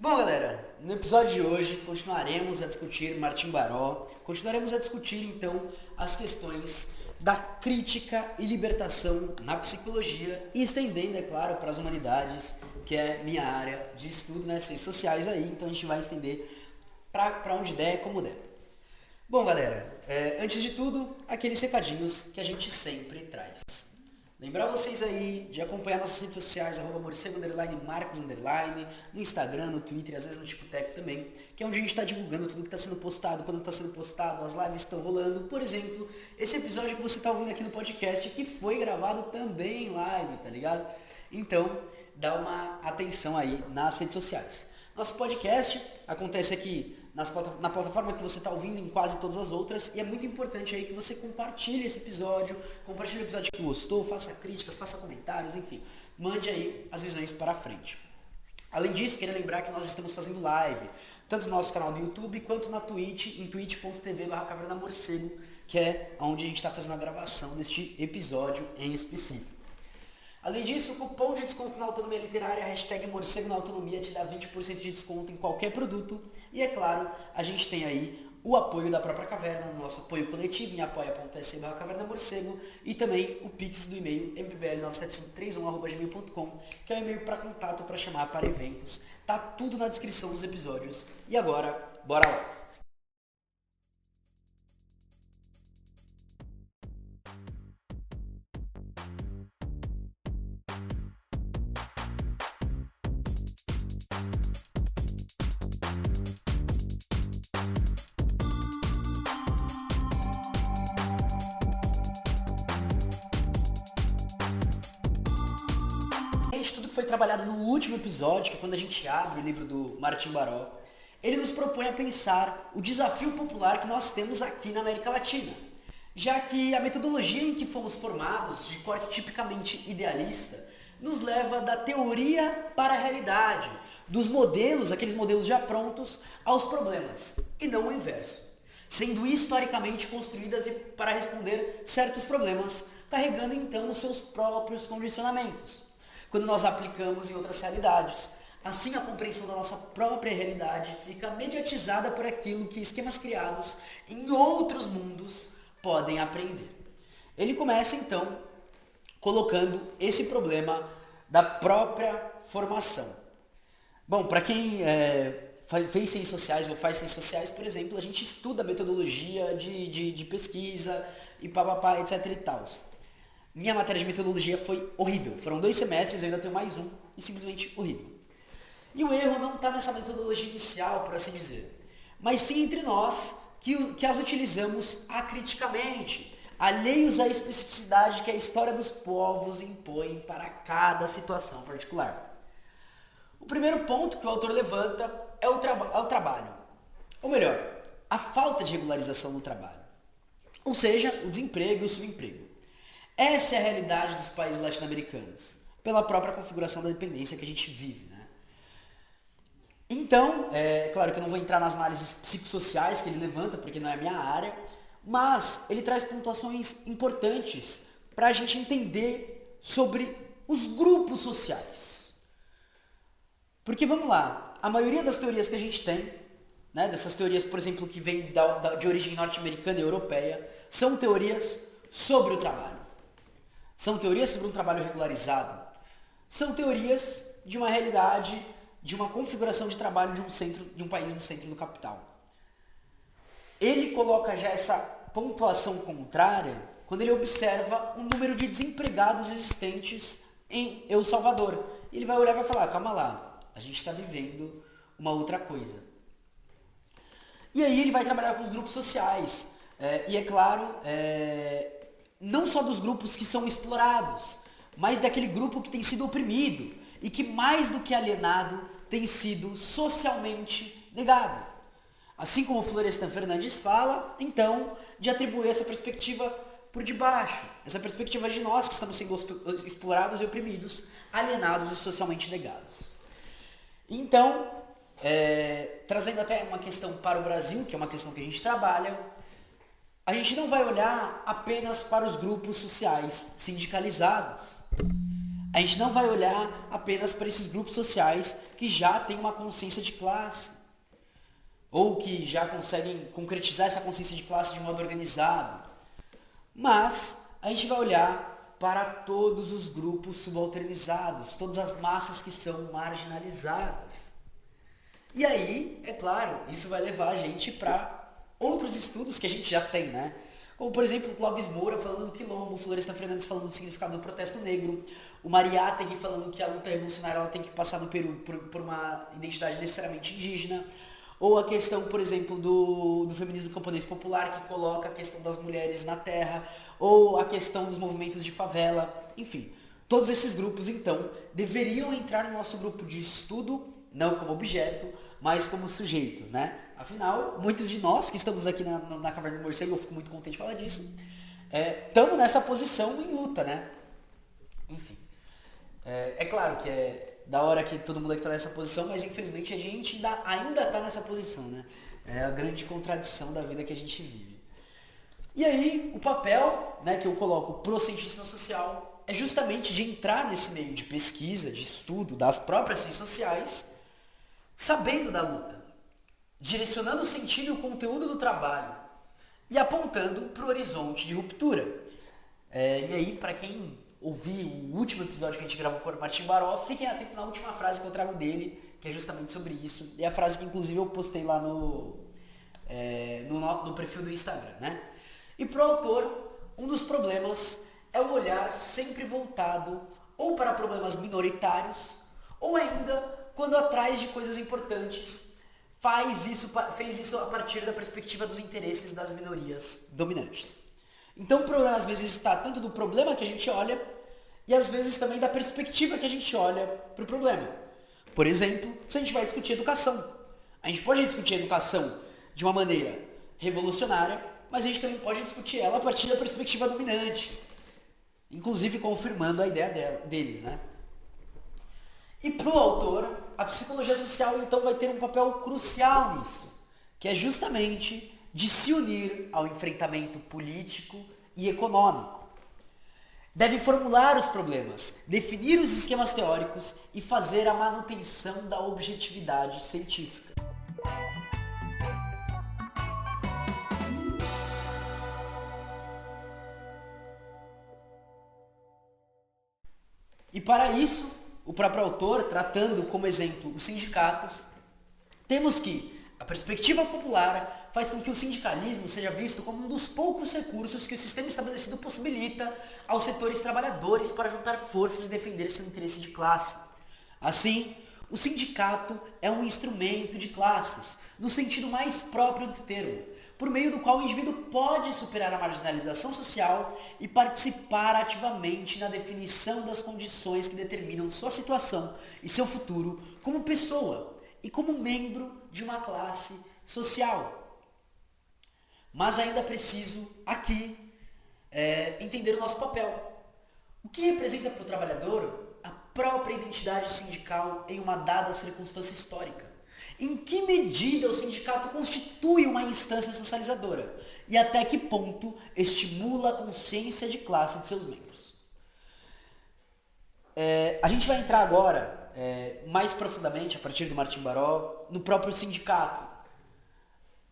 Bom, galera, no episódio de hoje continuaremos a discutir Martim Baró, continuaremos a discutir então as questões da crítica e libertação na psicologia e estendendo, é claro, para as humanidades, que é minha área de estudo nas ciências sociais aí, então a gente vai estender para onde der, como der. Bom, galera, antes de tudo, aqueles recadinhos que a gente sempre traz. Lembrar vocês aí de acompanhar nossas redes sociais, @morcego_, Marcos_, no Instagram, no Twitter e às vezes no TikTok também, que é onde a gente está divulgando tudo que está sendo postado, quando está sendo postado, as lives estão rolando. Por exemplo, esse episódio que você está ouvindo aqui no podcast, que foi gravado também em live, tá ligado? Então, dá uma atenção aí nas redes sociais. Nosso podcast acontece aqui na plataforma que você está ouvindo, em quase todas as outras, e é muito importante aí que você compartilhe esse episódio, compartilhe o episódio que gostou, faça críticas, faça comentários, enfim, mande aí as visões para frente. Além disso, queria lembrar que nós estamos fazendo live, tanto no nosso canal do YouTube, quanto na Twitch, em twitch.tv/cavernamorcego, que é onde a gente está fazendo a gravação deste episódio em específico. Além disso, o cupom de desconto na autonomia literária, #morcego na autonomia, te dá 20% de desconto em qualquer produto. E é claro, a gente tem aí o apoio da própria Caverna, nosso apoio coletivo em apoia.se/cavernamorcego e também o Pix do e-mail mbl97531@gmail.com, que é o e-mail para contato, para chamar para eventos. Tá tudo na descrição dos episódios. E agora, bora lá! Tudo que foi trabalhado no último episódio, que é quando a gente abre o livro do Martim Baró, ele nos propõe a pensar o desafio popular que nós temos aqui na América Latina, já que a metodologia em que fomos formados, de corte tipicamente idealista, nos leva da teoria para a realidade, dos modelos, aqueles modelos já prontos, aos problemas, e não o inverso, sendo historicamente construídas para responder certos problemas, carregando então os seus próprios condicionamentos, quando nós aplicamos em outras realidades. Assim, a compreensão da nossa própria realidade fica mediatizada por aquilo que esquemas criados em outros mundos podem aprender. Ele começa, então, colocando esse problema da própria formação. Bom, para quem fez ciências sociais ou faz ciências sociais, por exemplo, a gente estuda a metodologia de pesquisa e papapá, etc e tal. Minha matéria de metodologia foi horrível. Foram 2 semestres, eu ainda tenho mais um, e simplesmente horrível. E o erro não está nessa metodologia inicial, por assim dizer, mas sim entre nós que as utilizamos acriticamente, alheios à especificidade que a história dos povos impõe para cada situação particular. O primeiro ponto que o autor levanta é o trabalho. Ou melhor, a falta de regularização no trabalho. Ou seja, o desemprego e o subemprego. Essa é a realidade dos países latino-americanos, pela própria configuração da dependência que a gente vive, né? Então, é claro que eu não vou entrar nas análises psicossociais que ele levanta, porque não é a minha área, mas ele traz pontuações importantes para a gente entender sobre os grupos sociais. Porque, vamos lá, a maioria das teorias que a gente tem, né, dessas teorias, por exemplo, que vêm de origem norte-americana e europeia, são teorias sobre o trabalho. São teorias sobre um trabalho regularizado. São teorias de uma realidade, de uma configuração de trabalho de um país no centro do capital. Ele coloca já essa pontuação contrária quando ele observa o número de desempregados existentes em El Salvador. Ele vai olhar e vai falar, calma lá, a gente está vivendo uma outra coisa. E aí ele vai trabalhar com os grupos sociais. E é claro, não só dos grupos que são explorados, mas daquele grupo que tem sido oprimido e que mais do que alienado tem sido socialmente negado. Assim como o Florestan Fernandes fala, então, de atribuir essa perspectiva por debaixo, essa perspectiva de nós que estamos sendo explorados e oprimidos, alienados e socialmente negados. Então, trazendo até uma questão para o Brasil, que é uma questão que a gente trabalha, a gente não vai olhar apenas para os grupos sociais sindicalizados. A gente não vai olhar apenas para esses grupos sociais que já têm uma consciência de classe, ou que já conseguem concretizar essa consciência de classe de modo organizado, mas a gente vai olhar para todos os grupos subalternizados, todas as massas que são marginalizadas. E aí, é claro, isso vai levar a gente para outros estudos que a gente já tem, né? Como, por exemplo, o Clóvis Moura falando do quilombo, o Florestan Fernandes falando do significado do protesto negro, o Mariátegui falando que a luta revolucionária ela tem que passar no Peru por uma identidade necessariamente indígena, ou a questão, por exemplo, do feminismo camponês popular, que coloca a questão das mulheres na terra, ou a questão dos movimentos de favela, enfim. Todos esses grupos, então, deveriam entrar no nosso grupo de estudo, não como objeto, mas como sujeitos, né? Afinal, muitos de nós que estamos aqui na Caverna do Morcego, eu fico muito contente de falar disso, estamos nessa posição em luta, né? Enfim. É claro que é da hora que todo mundo aqui está nessa posição, mas infelizmente a gente ainda está nessa posição, né? É a grande contradição da vida que a gente vive. E aí, o papel, né, que eu coloco pro cientista social é justamente de entrar nesse meio de pesquisa, de estudo das próprias ciências sociais, sabendo da luta, direcionando o sentido e o conteúdo do trabalho e apontando para o horizonte de ruptura. E aí, para quem ouvir o último episódio que a gente gravou com o Martim Baró, fiquem atentos na última frase que eu trago dele, que é justamente sobre isso. E a frase que inclusive eu postei lá no perfil do Instagram, né? E pro autor, um dos problemas é o olhar sempre voltado ou para problemas minoritários, ou ainda, quando atrás de coisas importantes, fez isso a partir da perspectiva dos interesses das minorias dominantes. Então o problema às vezes está tanto do problema que a gente olha, e às vezes também da perspectiva que a gente olha para o problema. Por exemplo, se a gente vai discutir educação. A gente pode discutir educação de uma maneira revolucionária, mas a gente também pode discutir ela a partir da perspectiva dominante, inclusive confirmando a ideia deles, né? E para o autor, a psicologia social então vai ter um papel crucial nisso, que é justamente de se unir ao enfrentamento político e econômico. Deve formular os problemas, definir os esquemas teóricos e fazer a manutenção da objetividade científica. E para isso, o próprio autor, tratando como exemplo os sindicatos, temos que a perspectiva popular faz com que o sindicalismo seja visto como um dos poucos recursos que o sistema estabelecido possibilita aos setores trabalhadores para juntar forças e defender seu interesse de classe. Assim, o sindicato é um instrumento de classes, no sentido mais próprio do termo, por meio do qual o indivíduo pode superar a marginalização social e participar ativamente na definição das condições que determinam sua situação e seu futuro como pessoa e como membro de uma classe social. Mas ainda é preciso, aqui, entender o nosso papel. O que representa para o trabalhador a própria identidade sindical em uma dada circunstância histórica? Em que medida o sindicato constitui uma instância socializadora? E até que ponto estimula a consciência de classe de seus membros? A gente vai entrar agora, mais profundamente, a partir do Martim Baró, no próprio sindicato.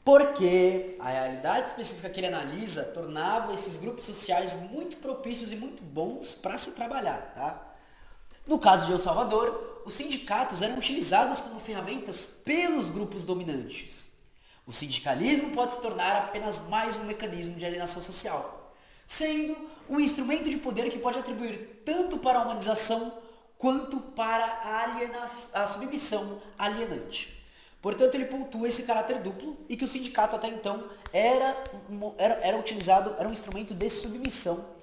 Porque a realidade específica que ele analisa tornava esses grupos sociais muito propícios e muito bons para se trabalhar, tá? No caso de El Salvador, os sindicatos eram utilizados como ferramentas pelos grupos dominantes. O sindicalismo pode se tornar apenas mais um mecanismo de alienação social, sendo um instrumento de poder que pode atribuir tanto para a humanização quanto para a submissão alienante. Portanto, ele pontua esse caráter duplo e que o sindicato até então era utilizado, era um instrumento de submissão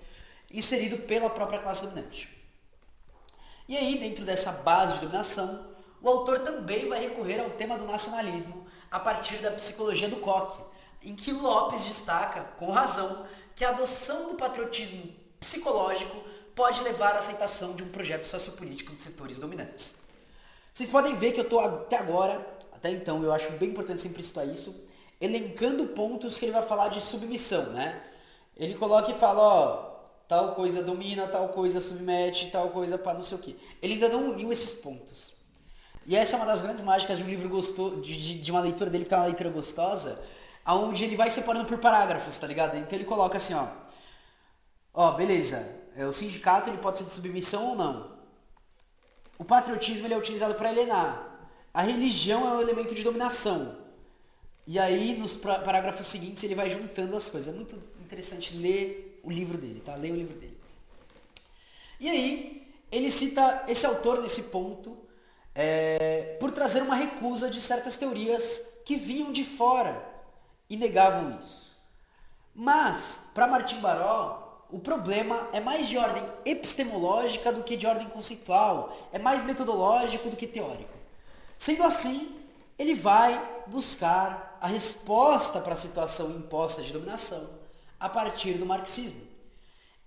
inserido pela própria classe dominante. E aí, dentro dessa base de dominação, o autor também vai recorrer ao tema do nacionalismo a partir da psicologia do Koch, em que Lopes destaca, com razão, que a adoção do patriotismo psicológico pode levar à aceitação de um projeto sociopolítico dos setores dominantes. Vocês podem ver que eu estou até então, eu acho bem importante sempre citar isso, elencando pontos que ele vai falar de submissão, né? Ele coloca e fala, tal coisa domina, tal coisa submete, tal coisa para não sei o quê. Ele ainda não uniu esses pontos. E essa é uma das grandes mágicas de um livro gostoso, de uma leitura dele, porque é uma leitura gostosa, onde ele vai separando por parágrafos, tá ligado? Então ele coloca assim, ó, beleza, o sindicato ele pode ser de submissão ou não. O patriotismo ele é utilizado para alienar. A religião é um elemento de dominação. E aí, nos parágrafos seguintes, ele vai juntando as coisas. É muito interessante ler o livro dele, tá? Leia o livro dele. E aí, ele cita esse autor nesse ponto por trazer uma recusa de certas teorias que vinham de fora e negavam isso. Mas, para Martim Baró, o problema é mais de ordem epistemológica do que de ordem conceitual, é mais metodológico do que teórico. Sendo assim, ele vai buscar a resposta para a situação imposta de dominação a partir do marxismo,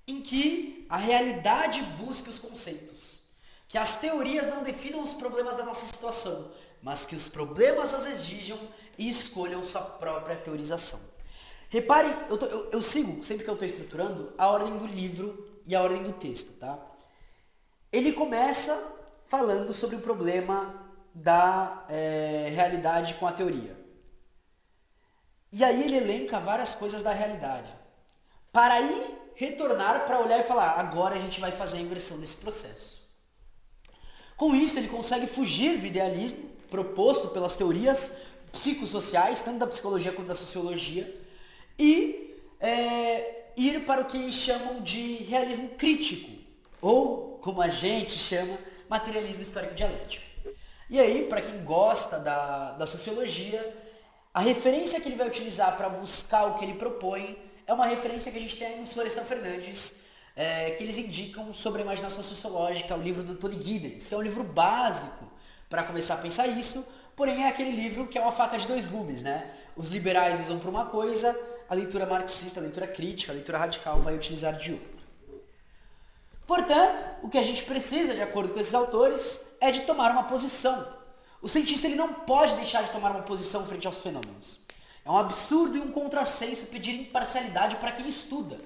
em que a realidade busca os conceitos, que as teorias não definam os problemas da nossa situação, mas que os problemas as exijam e escolham sua própria teorização. Repare, eu sigo, sempre que eu estou estruturando, a ordem do livro e a ordem do texto, tá? Ele começa falando sobre o problema da realidade com a teoria. E aí ele elenca várias coisas da realidade. Para aí retornar para olhar e falar, agora a gente vai fazer a inversão desse processo. Com isso ele consegue fugir do idealismo proposto pelas teorias psicossociais, tanto da psicologia quanto da sociologia, e ir para o que chamam de realismo crítico, ou, como a gente chama, materialismo histórico dialético. E aí, para quem gosta da sociologia, a referência que ele vai utilizar para buscar o que ele propõe é uma referência que a gente tem aí no Florestan Fernandes, que eles indicam sobre a imaginação sociológica, o livro do Tony Giddens, que é um livro básico para começar a pensar isso, porém é aquele livro que é uma faca de dois gumes, né? Os liberais usam para uma coisa, a leitura marxista, a leitura crítica, a leitura radical vai utilizar de outra. Portanto, o que a gente precisa, de acordo com esses autores, é de tomar uma posição. O cientista ele não pode deixar de tomar uma posição frente aos fenômenos. É um absurdo e um contrassenso pedir imparcialidade para quem estuda.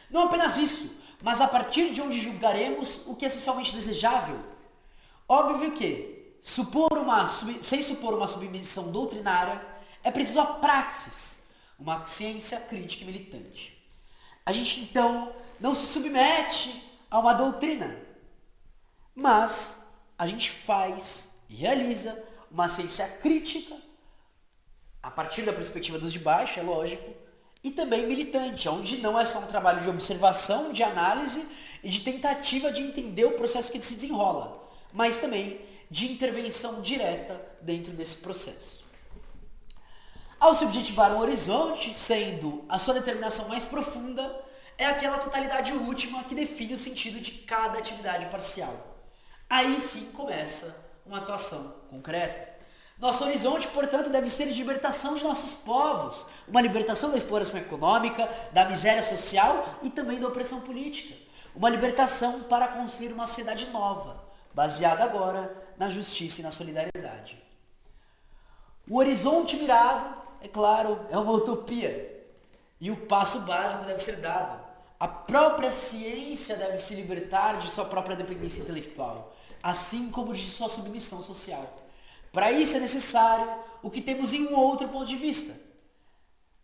Não apenas isso, mas a partir de onde julgaremos o que é socialmente desejável. Óbvio que, sem supor uma submissão doutrinária, é preciso a praxis, uma ciência crítica e militante. A gente, então, não se submete a uma doutrina, mas a gente faz e realiza uma ciência crítica, a partir da perspectiva dos de baixo, é lógico, e também militante, onde não é só um trabalho de observação, de análise e de tentativa de entender o processo que se desenrola, mas também de intervenção direta dentro desse processo. Ao se objetivar um horizonte, sendo a sua determinação mais profunda, é aquela totalidade última que define o sentido de cada atividade parcial. Aí sim começa uma atuação concreta. Nosso horizonte, portanto, deve ser de libertação de nossos povos, uma libertação da exploração econômica, da miséria social e também da opressão política. Uma libertação para construir uma sociedade nova, baseada agora na justiça e na solidariedade. O horizonte mirado, é claro, é uma utopia. E o passo básico deve ser dado. A própria ciência deve se libertar de sua própria dependência intelectual, assim como de sua submissão social. Para isso é necessário o que temos em um outro ponto de vista,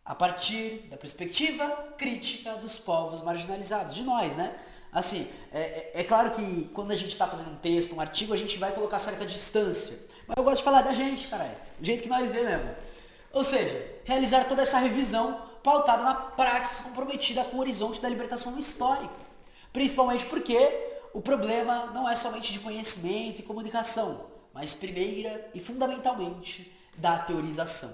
a partir da perspectiva crítica dos povos marginalizados, de nós, né? Assim, é claro que quando a gente está fazendo um texto, um artigo, a gente vai colocar certa distância. Mas eu gosto de falar da gente, caralho, do jeito que nós vê mesmo. Ou seja, realizar toda essa revisão pautada na praxis comprometida com o horizonte da libertação histórica. Principalmente porque o problema não é somente de conhecimento e comunicação, mas primeira e fundamentalmente da teorização.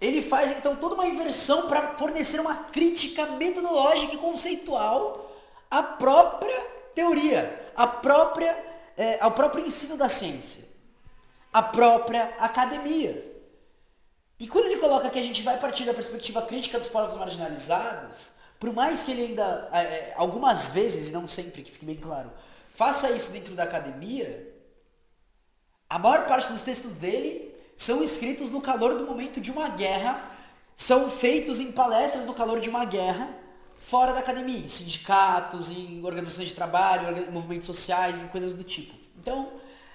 Ele faz então toda uma inversão para fornecer uma crítica metodológica e conceitual à própria teoria, ao próprio ensino da ciência, à própria academia. E quando ele coloca que a gente vai partir da perspectiva crítica dos povos marginalizados, por mais que ele ainda, algumas vezes, e não sempre, que fique bem claro, faça isso dentro da academia, a maior parte dos textos dele são escritos no calor do momento de uma guerra, são feitos em palestras no calor de uma guerra, fora da academia, em sindicatos, em organizações de trabalho, em movimentos sociais, em coisas do tipo. Então,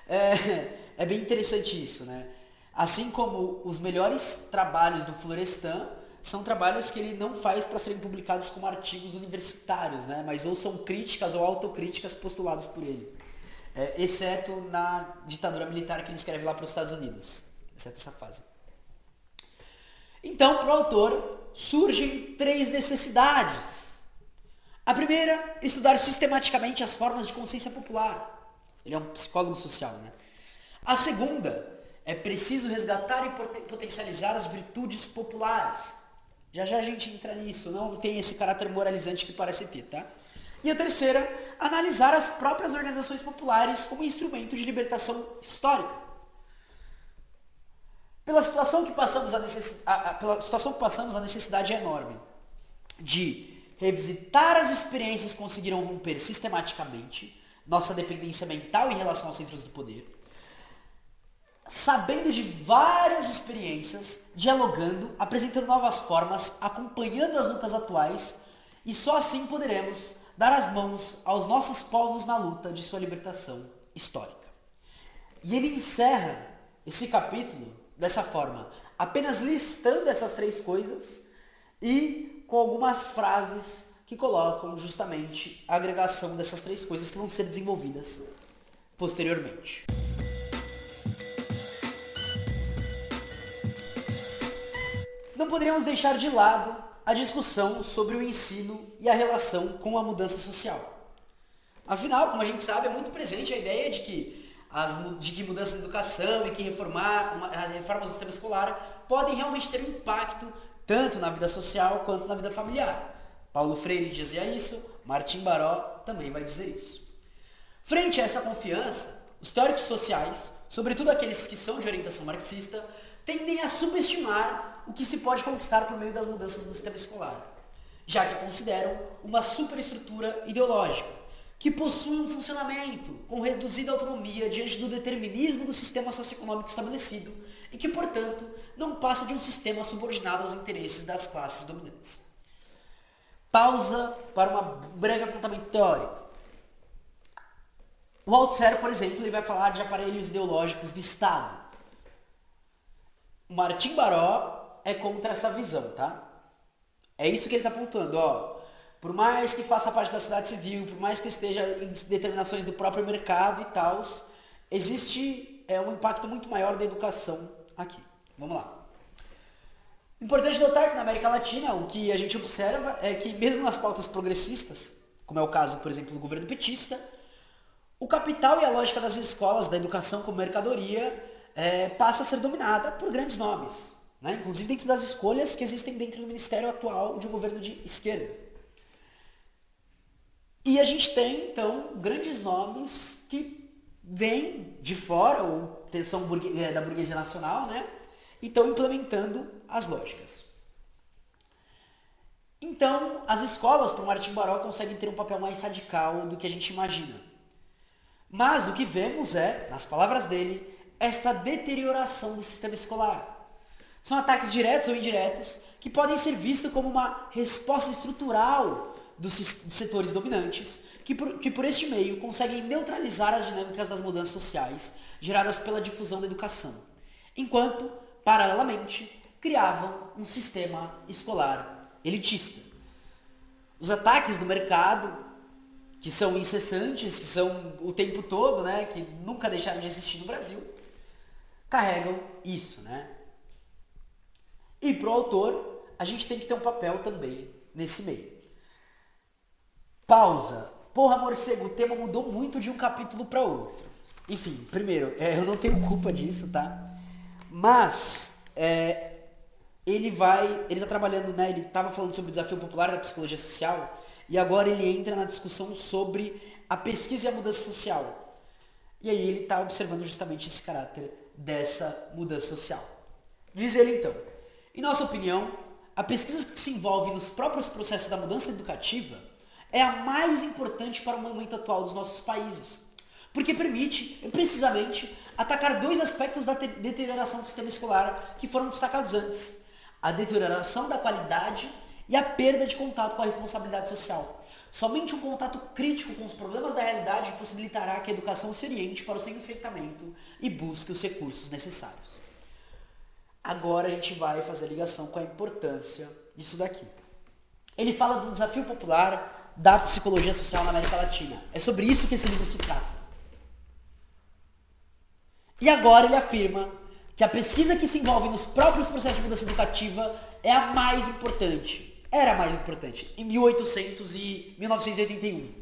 é bem interessante isso, né? Assim como os melhores trabalhos do Florestan são trabalhos que ele não faz para serem publicados como artigos universitários, né? Mas ou são críticas ou autocríticas postuladas por ele. Exceto na ditadura militar que ele escreve lá para os Estados Unidos. Exceto essa fase. Então, para o autor, surgem 3 necessidades. A primeira, estudar sistematicamente as formas de consciência popular. Ele é um psicólogo social, né? A segunda, é preciso resgatar e potencializar as virtudes populares. Já já a gente entra nisso, não tem esse caráter moralizante que parece ter, tá? E a terceira, analisar as próprias organizações populares como instrumento de libertação histórica. Pela situação que passamos, a necessidade é enorme de revisitar as experiências que conseguiram romper sistematicamente nossa dependência mental em relação aos centros do poder, sabendo de várias experiências, dialogando, apresentando novas formas, acompanhando as lutas atuais, e só assim poderemos dar as mãos aos nossos povos na luta de sua libertação histórica. E ele encerra esse capítulo dessa forma, apenas listando essas 3 coisas e com algumas frases que colocam justamente a agregação dessas 3 coisas que vão ser desenvolvidas posteriormente. Não poderíamos deixar de lado a discussão sobre o ensino e a relação com a mudança social. Afinal, como a gente sabe, é muito presente a ideia de que mudança de educação e que as reformas do sistema escolar podem realmente ter um impacto tanto na vida social quanto na vida familiar. Paulo Freire dizia isso, Martim Baró também vai dizer isso. Frente a essa confiança, os teóricos sociais, sobretudo aqueles que são de orientação marxista, tendem a subestimar o que se pode conquistar por meio das mudanças no sistema escolar, já que consideram uma superestrutura ideológica, que possui um funcionamento com reduzida autonomia diante do determinismo do sistema socioeconômico estabelecido e que, portanto, não passa de um sistema subordinado aos interesses das classes dominantes. Pausa para um breve apontamento teórico. O Althusser, por exemplo, ele vai falar de aparelhos ideológicos do Estado. O Martim Baró é contra essa visão, tá? É isso que ele está apontando, ó. Por mais que faça parte da sociedade civil, por mais que esteja em determinações do próprio mercado e tal, existe um impacto muito maior da educação aqui. Vamos lá. Importante notar que na América Latina, o que a gente observa é que mesmo nas pautas progressistas, como é o caso, por exemplo, do governo petista, o capital e a lógica das escolas, da educação como mercadoria, passa a ser dominada por grandes nomes, né? Inclusive dentro das escolhas que existem dentro do ministério atual de um governo de esquerda. E a gente tem, então, grandes nomes que vêm de fora, ou são da burguesia nacional, né? E estão implementando as lógicas. Então, as escolas, para o Martim Baró, conseguem ter um papel mais radical do que a gente imagina. Mas o que vemos é, nas palavras dele, esta deterioração do sistema escolar. São ataques diretos ou indiretos que podem ser vistos como uma resposta estrutural dos setores dominantes, que por este meio conseguem neutralizar as dinâmicas das mudanças sociais geradas pela difusão da educação, enquanto, paralelamente, criavam um sistema escolar elitista. Os ataques do mercado, que são incessantes, que são o tempo todo, né, que nunca deixaram de existir no Brasil, carregam isso, né? E pro autor, a gente tem que ter um papel também nesse meio. Pausa. Porra, morcego, o tema mudou muito de um capítulo para outro. Enfim, primeiro, eu não tenho culpa disso, tá? Mas, ele tá trabalhando, né? Ele tava falando sobre o desafio popular da psicologia social, e agora ele entra na discussão sobre a pesquisa e a mudança social. E aí ele tá observando justamente esse caráter dessa mudança social. Diz ele então, em nossa opinião, a pesquisa que se envolve nos próprios processos da mudança educativa é a mais importante para o momento atual dos nossos países, porque permite, precisamente, atacar 2 aspectos da deterioração do sistema escolar que foram destacados antes: a deterioração da qualidade e a perda de contato com a responsabilidade social. Somente um contato crítico com os problemas da realidade possibilitará que a educação se oriente para o seu enfrentamento e busque os recursos necessários. Agora a gente vai fazer a ligação com a importância disso daqui. Ele fala do desafio popular da psicologia social na América Latina. É sobre isso que esse livro se trata. E agora ele afirma que a pesquisa que se envolve nos próprios processos de mudança educativa é a mais importante. Era a mais importante, em 1800 e 1981.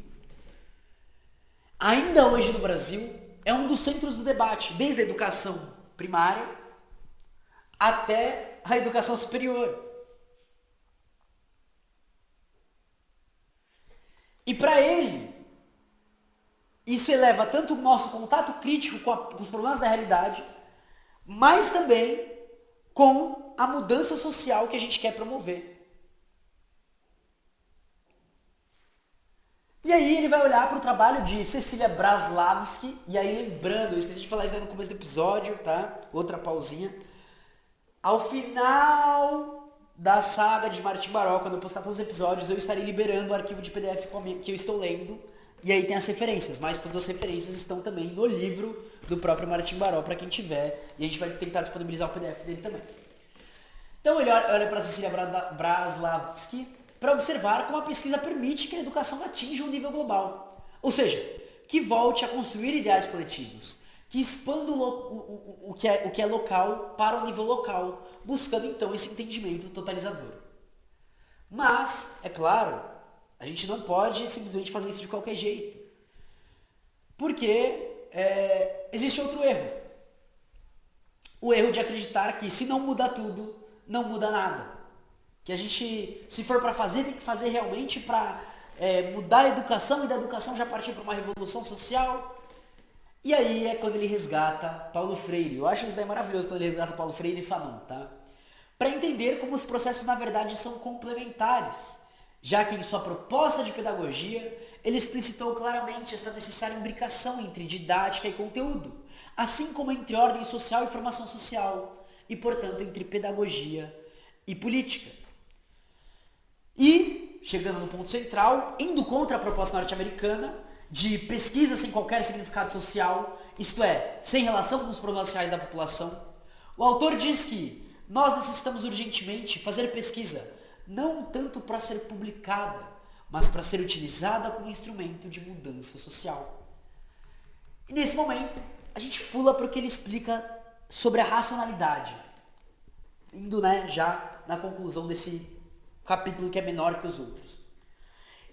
Ainda hoje no Brasil, é um dos centros do debate, desde a educação primária até a educação superior. E para ele, isso eleva tanto o nosso contato crítico com os problemas da realidade, mas também com a mudança social que a gente quer promover. E aí ele vai olhar para o trabalho de Cecília Braslavsky, e aí lembrando, eu esqueci de falar isso aí no começo do episódio, tá? Outra pausinha. Ao final da saga de Martim Baró, quando eu postar todos os episódios, eu estarei liberando o arquivo de PDF que eu estou lendo, e aí tem as referências, mas todas as referências estão também no livro do próprio Martim Baró, para quem tiver, e a gente vai tentar disponibilizar o PDF dele também. Então ele olha para Cecília Braslavsky para observar como a pesquisa permite que a educação atinja um nível global. Ou seja, que volte a construir ideais coletivos, que expanda o que é local para o nível local, buscando então esse entendimento totalizador. Mas, é claro, a gente não pode simplesmente fazer isso de qualquer jeito. Porque existe outro erro. O erro de acreditar que se não muda tudo, não muda nada. Que a gente, se for para fazer, tem que fazer realmente para mudar a educação e da educação já partir para uma revolução social. E aí é quando ele resgata Paulo Freire. Eu acho isso daí maravilhoso quando ele resgata Paulo Freire e Fanon, tá? Para entender como os processos na verdade são complementares, já que em sua proposta de pedagogia ele explicitou claramente esta necessária imbricação entre didática e conteúdo, assim como entre ordem social e formação social, e portanto entre pedagogia e política. E, chegando no ponto central, indo contra a proposta norte-americana de pesquisa sem qualquer significado social, isto é, sem relação com os problemas sociais da população, o autor diz que nós necessitamos urgentemente fazer pesquisa não tanto para ser publicada, mas para ser utilizada como instrumento de mudança social. E nesse momento, a gente pula para o que ele explica sobre a racionalidade, indo já na conclusão desse capítulo que é menor que os outros.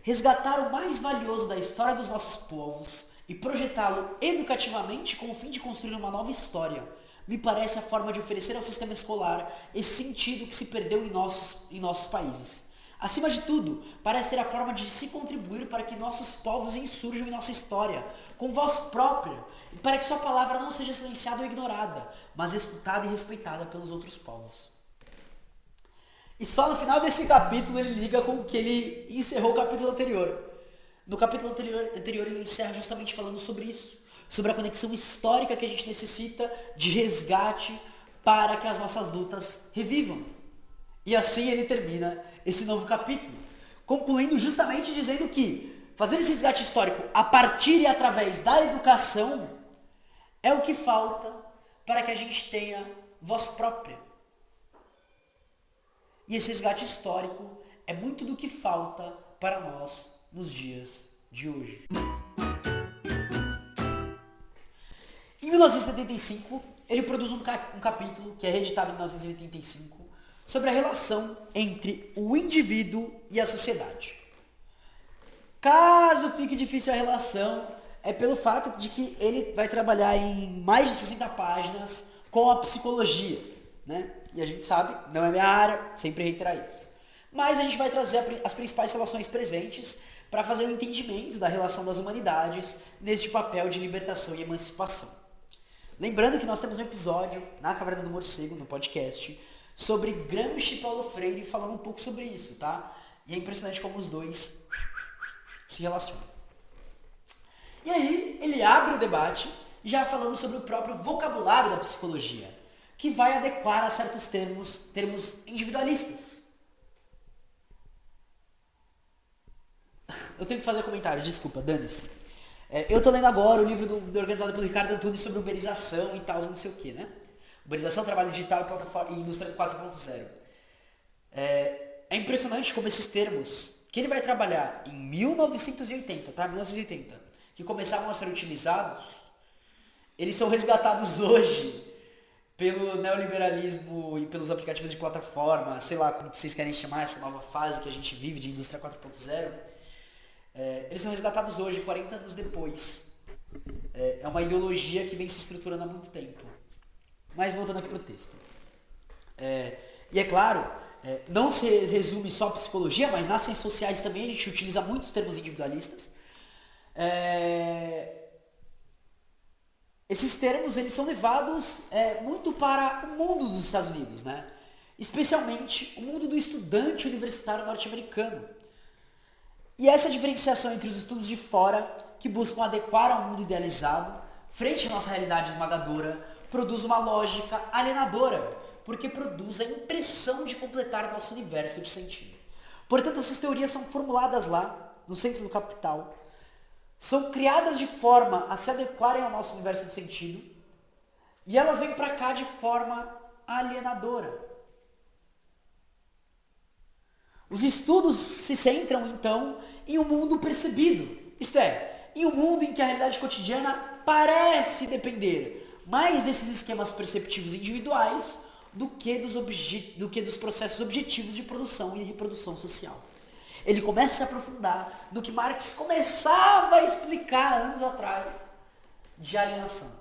Resgatar o mais valioso da história dos nossos povos e projetá-lo educativamente com o fim de construir uma nova história, me parece a forma de oferecer ao sistema escolar esse sentido que se perdeu em nossos países. Acima de tudo, parece ser a forma de se contribuir para que nossos povos insurjam em nossa história, com voz própria, e para que sua palavra não seja silenciada ou ignorada, mas escutada e respeitada pelos outros povos. E só no final desse capítulo ele liga com o que ele encerrou o capítulo anterior. No capítulo anterior ele encerra justamente falando sobre isso. Sobre a conexão histórica que a gente necessita de resgate para que as nossas lutas revivam. E assim ele termina esse novo capítulo, concluindo justamente dizendo que fazer esse resgate histórico a partir e através da educação é o que falta para que a gente tenha voz própria. E esse resgate histórico é muito do que falta para nós nos dias de hoje. Em 1975, ele produz um capítulo, que é reeditado em 1985, sobre a relação entre o indivíduo e a sociedade. Caso fique difícil a relação, é pelo fato de que ele vai trabalhar em mais de 60 páginas com a psicologia, né? E a gente sabe, não é minha área, sempre reiterar isso. Mas a gente vai trazer as principais relações presentes para fazer um entendimento da relação das humanidades neste papel de libertação e emancipação. Lembrando que nós temos um episódio na Caverna do Morcego, no podcast, sobre Gramsci e Paulo Freire, falando um pouco sobre isso, tá? E é impressionante como os dois se relacionam. E aí, ele abre o debate já falando sobre o próprio vocabulário da psicologia, que vai adequar a certos termos individualistas. Eu tenho que fazer comentários, desculpa, dane-se. Eu tô lendo agora o livro organizado pelo Ricardo Antunes sobre uberização e tal, não sei o que, né? Uberização, trabalho digital e plataforma e indústria 4.0. É impressionante como esses termos que ele vai trabalhar em 1980, tá? 1980, que começavam a ser utilizados, eles são resgatados hoje pelo neoliberalismo e pelos aplicativos de plataforma, sei lá como vocês querem chamar essa nova fase que a gente vive de indústria 4.0. Eles são resgatados hoje, 40 anos depois. É uma ideologia que vem se estruturando há muito tempo. Mas voltando aqui para o texto. E é claro, não se resume só a psicologia, mas nas ciências sociais também a gente utiliza muitos termos individualistas. Esses termos eles são levados muito para o mundo dos Estados Unidos, né? Especialmente o mundo do estudante universitário norte-americano. E essa diferenciação entre os estudos de fora, que buscam adequar ao mundo idealizado, frente à nossa realidade esmagadora, produz uma lógica alienadora, porque produz a impressão de completar nosso universo de sentido. Portanto, essas teorias são formuladas lá, no centro do capital, são criadas de forma a se adequarem ao nosso universo de sentido, e elas vêm para cá de forma alienadora. Os estudos se centram, então, em um mundo percebido, isto é, em um mundo em que a realidade cotidiana parece depender mais desses esquemas perceptivos individuais do que dos processos objetivos de produção e reprodução social. Ele começa a se aprofundar no que Marx começava a explicar anos atrás de alienação.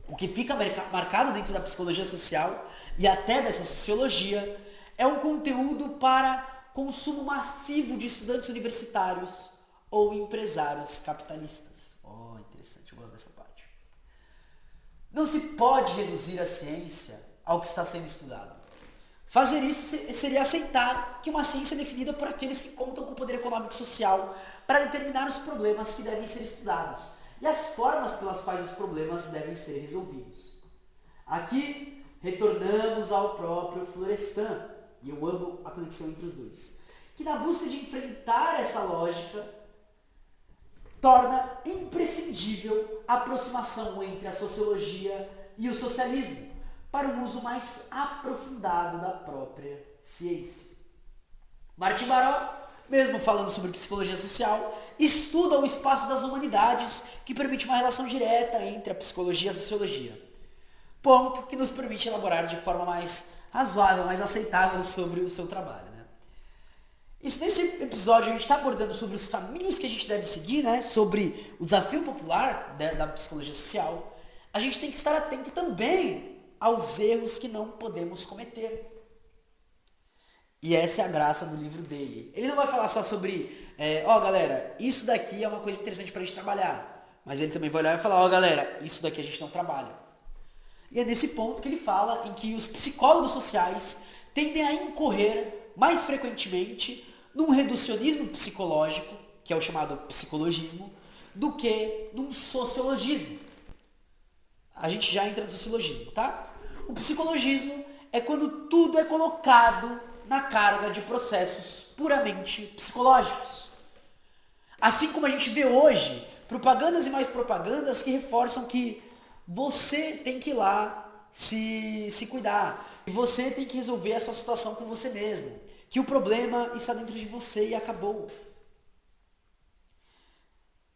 O que fica marcado dentro da psicologia social e até dessa sociologia é um conteúdo para consumo massivo de estudantes universitários ou empresários capitalistas. Oh, interessante, eu gosto dessa parte. Não se pode reduzir a ciência ao que está sendo estudado. Fazer isso seria aceitar que uma ciência é definida por aqueles que contam com o poder econômico e social para determinar os problemas que devem ser estudados e as formas pelas quais os problemas devem ser resolvidos. Aqui, retornamos ao próprio Florestan, e eu amo a conexão entre os dois, que na busca de enfrentar essa lógica, torna imprescindível a aproximação entre a sociologia e o socialismo, para um uso mais aprofundado da própria ciência. Martin Baró, mesmo falando sobre psicologia social, estuda o espaço das humanidades que permite uma relação direta entre a psicologia e a sociologia. Ponto que nos permite elaborar de forma mais razoável, mais aceitável sobre o seu trabalho. Né? E nesse episódio a gente está abordando sobre os caminhos que a gente deve seguir, né? Sobre o desafio popular da psicologia social, a gente tem que estar atento também aos erros que não podemos cometer. E essa é a graça do livro dele. Ele não vai falar só sobre, galera, isso daqui é uma coisa interessante para a gente trabalhar. Mas ele também vai olhar e falar, galera, isso daqui a gente não trabalha. E é nesse ponto que ele fala em que os psicólogos sociais tendem a incorrer mais frequentemente num reducionismo psicológico, que é o chamado psicologismo, do que num sociologismo. A gente já entra no sociologismo, tá? O psicologismo é quando tudo é colocado na carga de processos puramente psicológicos. Assim como a gente vê hoje propagandas e mais propagandas que reforçam que você tem que ir lá se cuidar. E você tem que resolver a sua situação com você mesmo. Que o problema está dentro de você e acabou.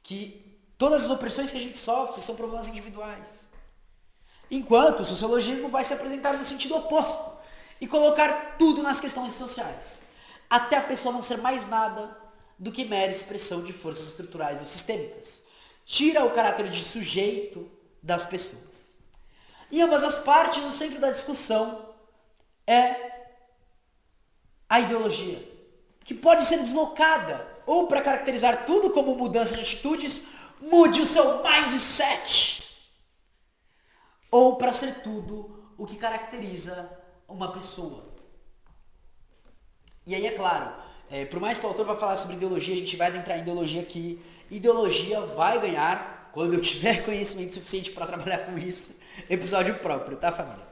Que todas as opressões que a gente sofre são problemas individuais. Enquanto o sociologismo vai se apresentar no sentido oposto e colocar tudo nas questões sociais, até a pessoa não ser mais nada do que mera expressão de forças estruturais ou sistêmicas. Tira o caráter de sujeito das pessoas. Em ambas as partes, o centro da discussão é a ideologia, que pode ser deslocada ou para caracterizar tudo como mudança de atitudes, mude o seu mindset. Ou para ser tudo o que caracteriza uma pessoa. E aí é claro, por mais que o autor vá falar sobre ideologia, a gente vai adentrar em ideologia aqui. Ideologia vai ganhar, quando eu tiver conhecimento suficiente para trabalhar com isso, episódio próprio, tá, família?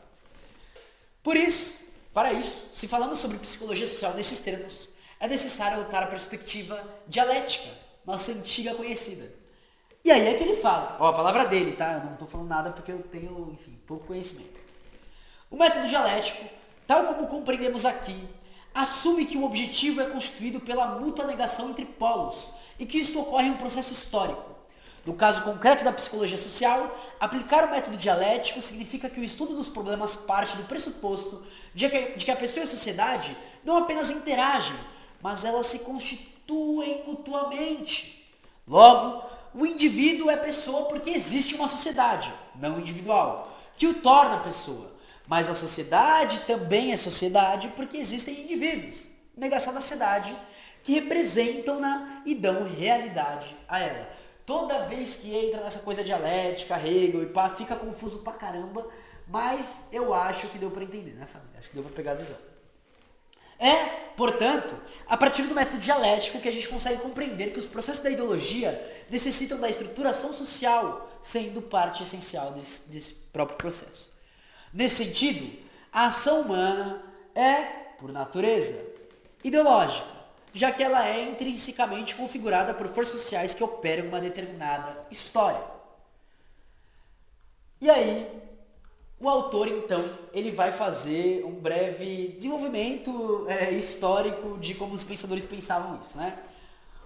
Para isso, se falamos sobre psicologia social nesses termos, é necessário adotar a perspectiva dialética, nossa antiga conhecida. E aí é que ele fala, ó, a palavra dele, tá? Eu não estou falando nada porque eu tenho, enfim, pouco conhecimento. O método dialético, tal como compreendemos aqui, assume que o objetivo é constituído pela mútua negação entre polos e que isto ocorre em um processo histórico. No caso concreto da psicologia social, aplicar o método dialético significa que o estudo dos problemas parte do pressuposto de que a pessoa e a sociedade não apenas interagem, mas elas se constituem mutuamente. Logo, o indivíduo é pessoa porque existe uma sociedade, não individual, que o torna pessoa. Mas a sociedade também é sociedade porque existem indivíduos, negação da sociedade, que representam-na e dão realidade a ela. Toda vez que entra nessa coisa dialética, Hegel e pá, fica confuso pra caramba, mas eu acho que deu pra entender, né, família? Acho que deu pra pegar as visões. É, portanto, a partir do método dialético que a gente consegue compreender que os processos da ideologia necessitam da estruturação social, sendo parte essencial desse próprio processo. Nesse sentido, a ação humana é, por natureza, ideológica, já que ela é intrinsecamente configurada por forças sociais que operam uma determinada história. E aí, o autor, então, ele vai fazer um breve desenvolvimento histórico de como os pensadores pensavam isso, né?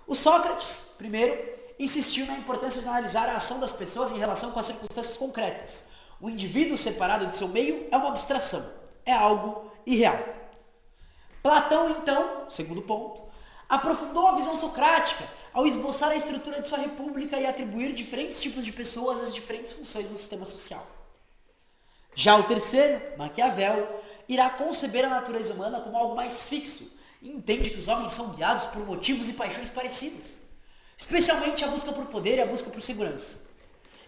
O Sócrates, primeiro, insistiu na importância de analisar a ação das pessoas em relação com as circunstâncias concretas. O indivíduo separado de seu meio é uma abstração, é algo irreal. Platão, então, segundo ponto, aprofundou a visão socrática ao esboçar a estrutura de sua república e atribuir diferentes tipos de pessoas às diferentes funções no sistema social. Já o terceiro, Maquiavel, irá conceber a natureza humana como algo mais fixo e entende que os homens são guiados por motivos e paixões parecidas, especialmente a busca por poder e a busca por segurança.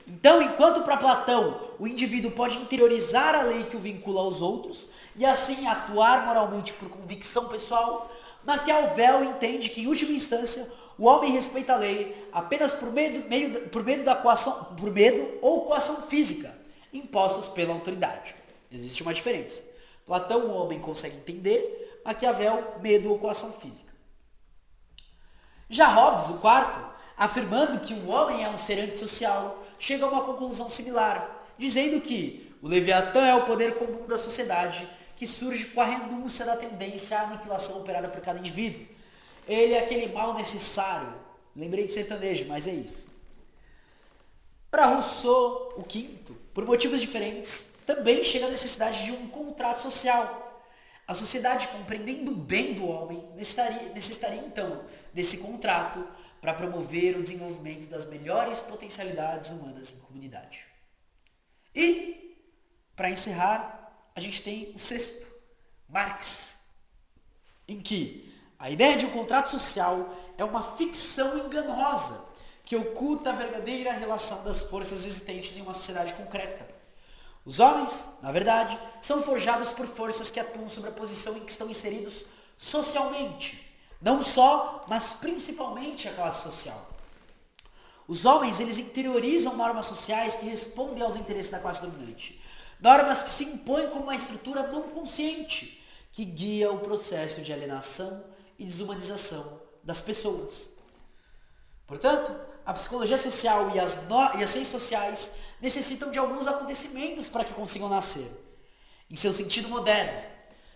Então, enquanto para Platão o indivíduo pode interiorizar a lei que o vincula aos outros e assim atuar moralmente por convicção pessoal, Maquiavel entende que, em última instância, o homem respeita a lei apenas por medo ou coação física impostos pela autoridade. Existe uma diferença. Platão, o homem consegue entender, Maquiavel, medo ou coação física. Já Hobbes, o quarto, afirmando que o homem é um ser antissocial, chega a uma conclusão similar, dizendo que o Leviatã é o poder comum da sociedade que surge com a renúncia da tendência à aniquilação operada por cada indivíduo. Ele é aquele mal necessário. Lembrei de sertanejo, mas é isso. Para Rousseau, o quinto, por motivos diferentes, também chega a necessidade de um contrato social. A sociedade, compreendendo o bem do homem, necessitaria então desse contrato para promover o desenvolvimento das melhores potencialidades humanas em comunidade. E, para encerrar, a gente tem o sexto, Marx, em que a ideia de um contrato social é uma ficção enganosa que oculta a verdadeira relação das forças existentes em uma sociedade concreta. Os homens, na verdade, são forjados por forças que atuam sobre a posição em que estão inseridos socialmente, não só, mas principalmente a classe social. Os homens, eles interiorizam normas sociais que respondem aos interesses da classe dominante. Normas que se impõem como uma estrutura não consciente, que guia o processo de alienação e desumanização das pessoas. Portanto, a psicologia social e as ciências sociais necessitam de alguns acontecimentos para que consigam nascer, em seu sentido moderno,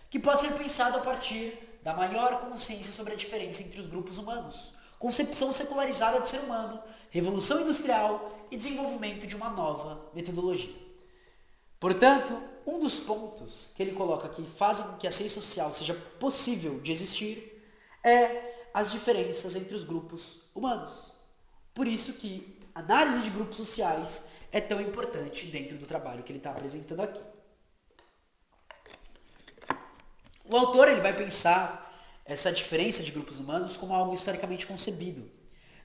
que pode ser pensado a partir da maior consciência sobre a diferença entre os grupos humanos, concepção secularizada de ser humano, revolução industrial e desenvolvimento de uma nova metodologia. Portanto, um dos pontos que ele coloca que fazem com que a ciência social seja possível de existir é as diferenças entre os grupos humanos. Por isso que a análise de grupos sociais é tão importante dentro do trabalho que ele está apresentando aqui. O autor ele vai pensar essa diferença de grupos humanos como algo historicamente concebido,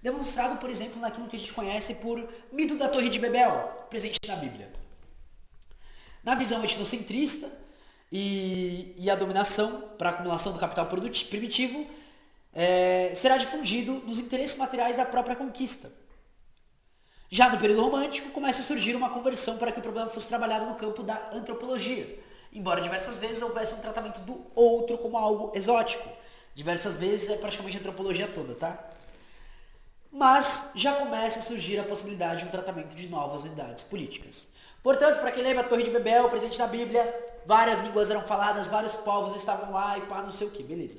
demonstrado, por exemplo, naquilo que a gente conhece por mito da Torre de Babel, presente na Bíblia. Na visão etnocentrista e a dominação para a acumulação do capital primitivo será difundido nos interesses materiais da própria conquista. Já no período romântico, começa a surgir uma conversão para que o problema fosse trabalhado no campo da antropologia, embora diversas vezes houvesse um tratamento do outro como algo exótico, Diversas vezes, é praticamente a antropologia toda, tá? Mas já começa a surgir a possibilidade de um tratamento de novas unidades políticas. Portanto, para quem lembra a Torre de Babel, presente na Bíblia, várias línguas eram faladas, vários povos estavam lá e pá, não sei o que, beleza.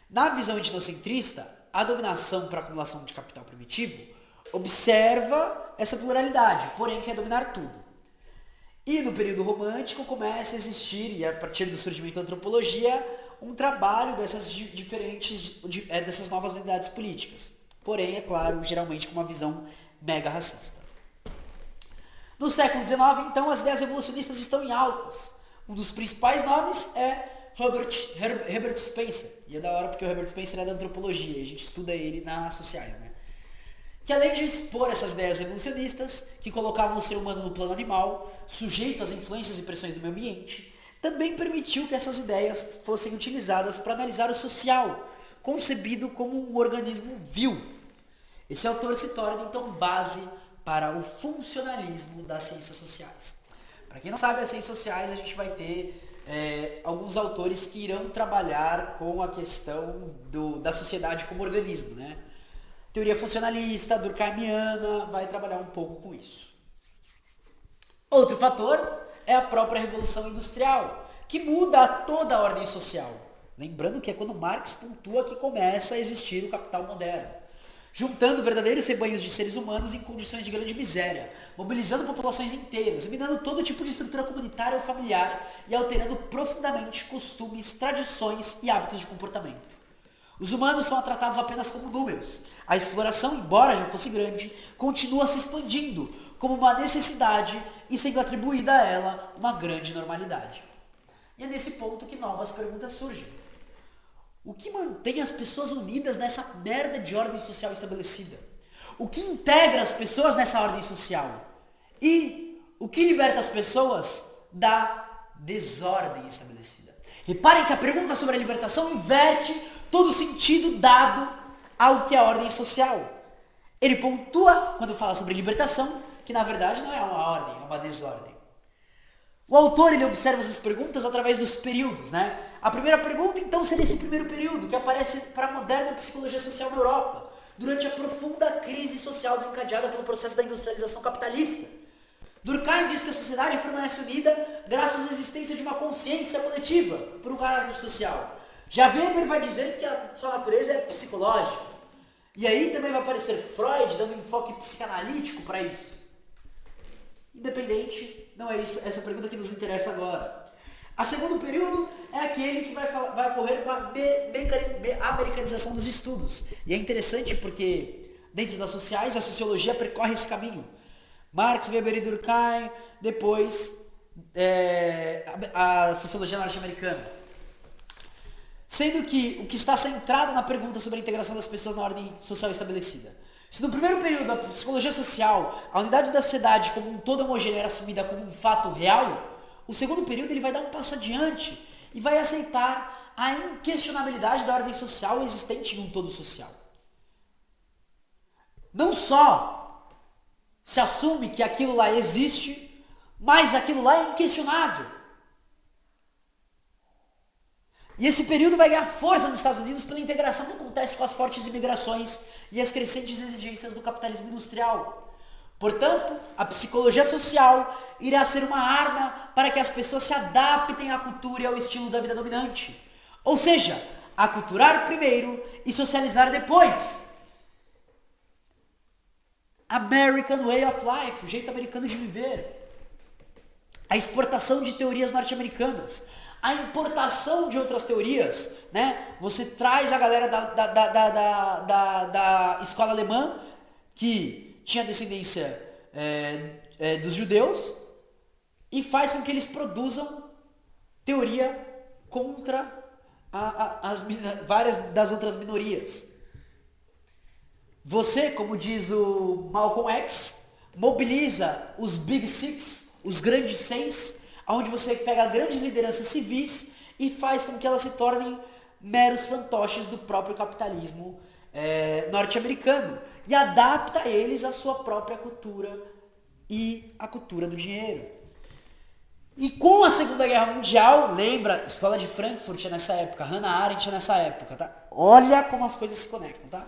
Na visão etnocentrista, a dominação para acumulação de capital primitivo observa essa pluralidade, porém quer dominar tudo. E no período romântico começa a existir, e a partir do surgimento da antropologia, um trabalho dessas novas unidades políticas. Porém, é claro, geralmente com uma visão mega racista. No século XIX, então, as ideias evolucionistas estão em altas. Um dos principais nomes é Herbert Spencer. E é da hora porque o Herbert Spencer é da antropologia, e a gente estuda ele nas sociais, né? Que além de expor essas ideias evolucionistas, que colocavam o ser humano no plano animal, sujeito às influências e pressões do meio ambiente, também permitiu que essas ideias fossem utilizadas para analisar o social, concebido como um organismo vil. Esse autor se torna, então, base para o funcionalismo das ciências sociais. Para quem não sabe, as ciências sociais a gente vai ter alguns autores que irão trabalhar com a questão da sociedade como organismo, né? Teoria funcionalista, durkheimiana, vai trabalhar um pouco com isso. Outro fator é a própria Revolução Industrial, que muda toda a ordem social. Lembrando que é quando Marx pontua que começa a existir o capital moderno, juntando verdadeiros rebanhos de seres humanos em condições de grande miséria, mobilizando populações inteiras, minando todo tipo de estrutura comunitária ou familiar e alterando profundamente costumes, tradições e hábitos de comportamento. Os humanos são tratados apenas como números. A exploração, embora já fosse grande, continua se expandindo como uma necessidade e sendo atribuída a ela uma grande normalidade. E é nesse ponto que novas perguntas surgem. O que mantém as pessoas unidas nessa merda de ordem social estabelecida? O que integra as pessoas nessa ordem social? E o que liberta as pessoas da desordem estabelecida? Reparem que a pergunta sobre a libertação inverte todo o sentido dado ao que é a ordem social. Ele pontua, quando fala sobre libertação, que na verdade não é uma ordem, é uma desordem. O autor ele observa essas perguntas através dos períodos, né? A primeira pergunta, então, seria esse primeiro período, que aparece para a moderna psicologia social na Europa, durante a profunda crise social desencadeada pelo processo da industrialização capitalista. Durkheim diz que a sociedade permanece unida graças à existência de uma consciência coletiva por um caráter social. Já Weber vai dizer que a sua natureza é psicológica. E aí também vai aparecer Freud dando um enfoque psicanalítico para isso. Independente, não é isso, essa pergunta que nos interessa agora. A segundo período é aquele que vai ocorrer com a americanização dos estudos. E é interessante porque dentro das sociais a sociologia percorre esse caminho. Marx, Weber e Durkheim, depois a sociologia norte-americana. Sendo que o que está centrado na pergunta sobre a integração das pessoas na ordem social estabelecida. Se no primeiro período da psicologia social, a unidade da sociedade como um todo homogêneo era assumida como um fato real, o segundo período ele vai dar um passo adiante e vai aceitar a inquestionabilidade da ordem social existente em um todo social. Não só se assume que aquilo lá existe, mas aquilo lá é inquestionável. E esse período vai ganhar força nos Estados Unidos pela integração que acontece com as fortes imigrações e as crescentes exigências do capitalismo industrial. Portanto, a psicologia social irá ser uma arma para que as pessoas se adaptem à cultura e ao estilo da vida dominante. Ou seja, aculturar primeiro e socializar depois. American Way of Life, o jeito americano de viver. A exportação de teorias norte-americanas. A importação de outras teorias, né? Você traz a galera da escola alemã, que tinha descendência dos judeus, e faz com que eles produzam teoria contra várias das outras minorias. Você, como diz o Malcolm X, mobiliza os Big Six, os grandes seis, onde você pega grandes lideranças civis e faz com que elas se tornem meros fantoches do próprio capitalismo norte-americano e adapta eles à sua própria cultura e à cultura do dinheiro. E com Segunda Guerra Mundial, lembra, Escola de Frankfurt é nessa época, Hannah Arendt é nessa época, tá? Olha como as coisas se conectam, tá?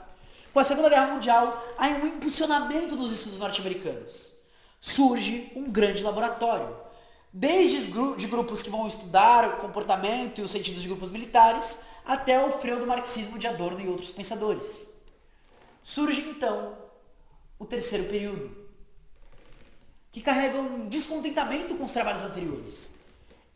Com a Segunda Guerra Mundial, há um impulsionamento dos estudos norte-americanos. Surge um grande laboratório. Desde de grupos que vão estudar o comportamento e os sentidos de grupos militares, até o freudo-marxismo de Adorno e outros pensadores. Surge, então, o terceiro período, que carrega um descontentamento com os trabalhos anteriores.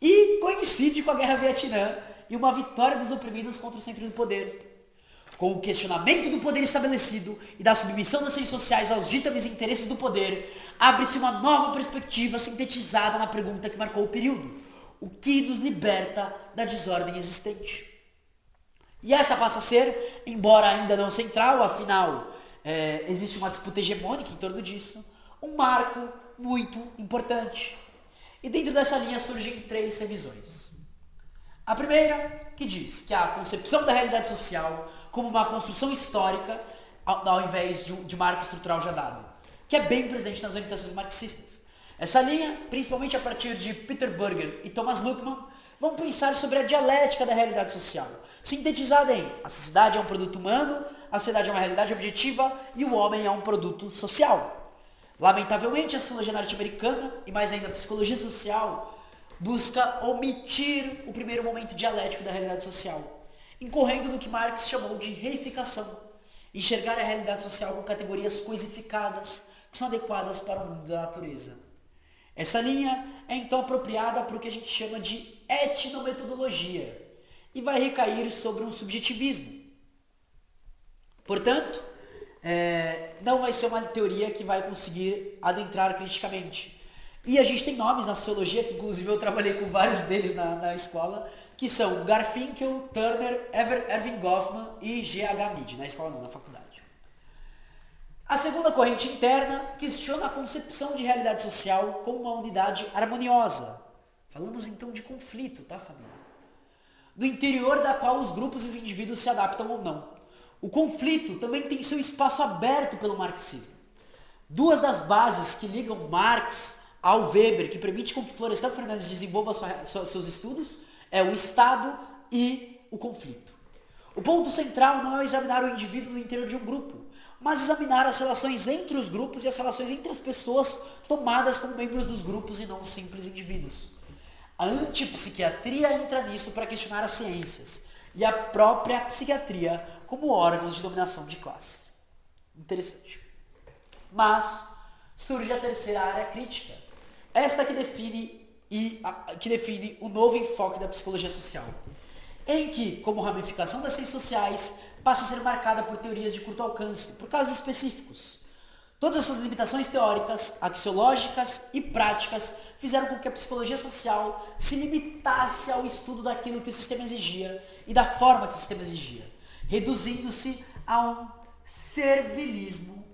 E coincide com a Guerra Vietnã e uma vitória dos oprimidos contra o centro do poder. Com o questionamento do poder estabelecido e da submissão das ciências sociais aos ditames e interesses do poder, abre-se uma nova perspectiva sintetizada na pergunta que marcou o período: o que nos liberta da desordem existente? E essa passa a ser, embora ainda não central, afinal existe uma disputa hegemônica em torno disso, um marco muito importante. E dentro dessa linha surgem 3 revisões. A primeira, que diz que a concepção da realidade social como uma construção histórica, ao invés de marco estrutural já dado, que é bem presente nas orientações marxistas. Essa linha, principalmente a partir de Peter Berger e Thomas Luckmann, vão pensar sobre a dialética da realidade social, sintetizada em: a sociedade é um produto humano, a sociedade é uma realidade objetiva e o homem é um produto social. Lamentavelmente, a sociologia norte-americana, e mais ainda a psicologia social, busca omitir o primeiro momento dialético da realidade social, incorrendo no que Marx chamou de reificação, enxergar a realidade social com categorias coisificadas, que são adequadas para o mundo da natureza. Essa linha é então apropriada para o que a gente chama de etnometodologia, e vai recair sobre um subjetivismo. Portanto, não vai ser uma teoria que vai conseguir adentrar criticamente. E a gente tem nomes na sociologia, que inclusive eu trabalhei com vários deles na escola, que são Garfinkel, Turner, Erving Goffman e G.H. Mead, na escola não, na faculdade. A segunda corrente interna questiona a concepção de realidade social como uma unidade harmoniosa. Falamos então de conflito, tá, família? Do interior da qual os grupos e os indivíduos se adaptam ou não. O conflito também tem seu espaço aberto pelo marxismo. 2 das bases que ligam Marx ao Weber, que permite com que Florestan Fernandes desenvolva seus estudos, é o Estado e o conflito. O ponto central não é examinar o indivíduo no interior de um grupo, mas examinar as relações entre os grupos e as relações entre as pessoas tomadas como membros dos grupos e não simples indivíduos. A antipsiquiatria entra nisso para questionar as ciências e a própria psiquiatria como órgãos de dominação de classe. Interessante. Mas surge a terceira área crítica, esta que define o novo enfoque da psicologia social, em que, como ramificação das ciências sociais, passa a ser marcada por teorias de curto alcance, por casos específicos. Todas essas limitações teóricas, axiológicas e práticas fizeram com que a psicologia social se limitasse ao estudo daquilo que o sistema exigia e da forma que o sistema exigia, reduzindo-se a um servilismo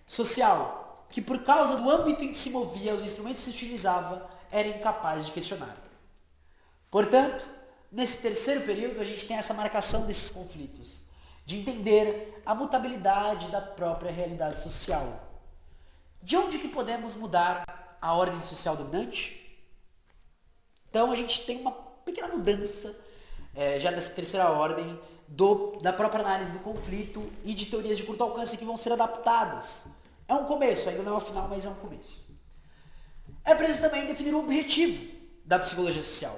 social, que por causa do âmbito em que se movia, os instrumentos que se utilizava, era incapaz de questionar. Portanto, nesse terceiro período, a gente tem essa marcação desses conflitos, de entender a mutabilidade da própria realidade social. De onde que podemos mudar a ordem social dominante? Então, a gente tem uma pequena mudança, já dessa terceira ordem, da própria análise do conflito e de teorias de curto alcance que vão ser adaptadas. É um começo, ainda não é o final, mas é um começo. É preciso também definir o objetivo da psicologia social,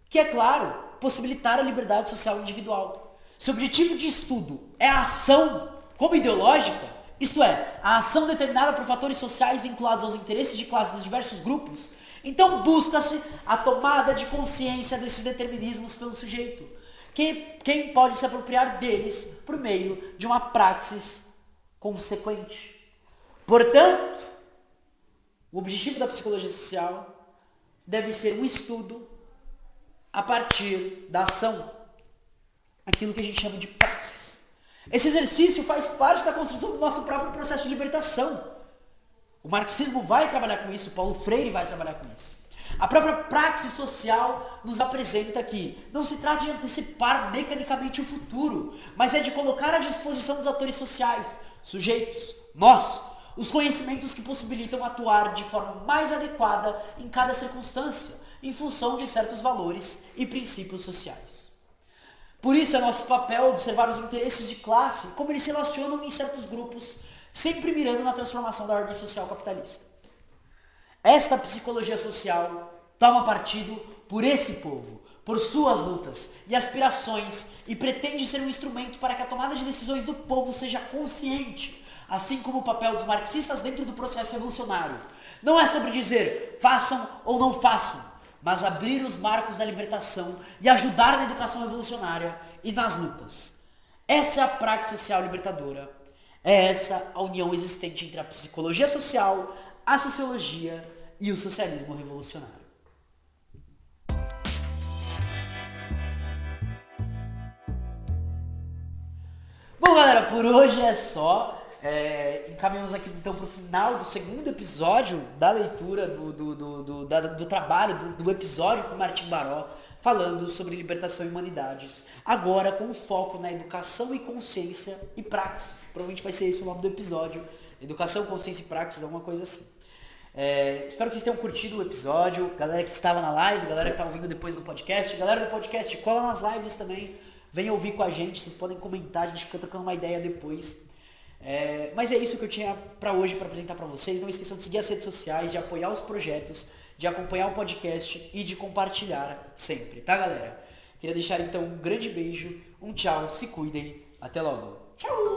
que é, claro, possibilitar a liberdade social individual. Se o objetivo de estudo é a ação como ideológica, isto é, a ação determinada por fatores sociais vinculados aos interesses de classe dos diversos grupos, então busca-se a tomada de consciência desses determinismos pelo sujeito, quem pode se apropriar deles por meio de uma praxis consequente. Portanto, o objetivo da psicologia social deve ser um estudo a partir da ação, aquilo que a gente chama de praxis. Esse exercício faz parte da construção do nosso próprio processo de libertação. O marxismo vai trabalhar com isso, Paulo Freire vai trabalhar com isso. A própria praxis social nos apresenta que não se trata de antecipar mecanicamente o futuro, mas é de colocar à disposição dos atores sociais, sujeitos, nós, os conhecimentos que possibilitam atuar de forma mais adequada em cada circunstância, em função de certos valores e princípios sociais. Por isso é nosso papel observar os interesses de classe, como eles se relacionam em certos grupos, sempre mirando na transformação da ordem social capitalista. Esta psicologia social toma partido por esse povo, por suas lutas e aspirações e pretende ser um instrumento para que a tomada de decisões do povo seja consciente, assim como o papel dos marxistas dentro do processo revolucionário. Não é sobre dizer façam ou não façam, mas abrir os marcos da libertação e ajudar na educação revolucionária e nas lutas. Essa é a prática social libertadora. É essa a união existente entre a psicologia social, a sociologia e o socialismo revolucionário. Bom, galera, por hoje é só. Encaminhamos aqui então para o final do segundo episódio da leitura do trabalho, do episódio com Martim Baró, falando sobre libertação e humanidades. Agora com foco na educação e consciência e praxis. Provavelmente vai ser esse o nome do episódio. Educação, consciência e praxis, alguma coisa assim. Espero que vocês tenham curtido o episódio. Galera que estava na live, galera que está ouvindo depois no podcast. Galera do podcast, cola nas lives também. Venha ouvir com a gente, vocês podem comentar, a gente fica trocando uma ideia depois. Mas é isso que eu tinha para hoje para apresentar para vocês. Não esqueçam de seguir as redes sociais, de apoiar os projetos, de acompanhar o podcast e de compartilhar sempre, tá, galera? Queria deixar então um grande beijo, um tchau, se cuidem, até logo. Tchau!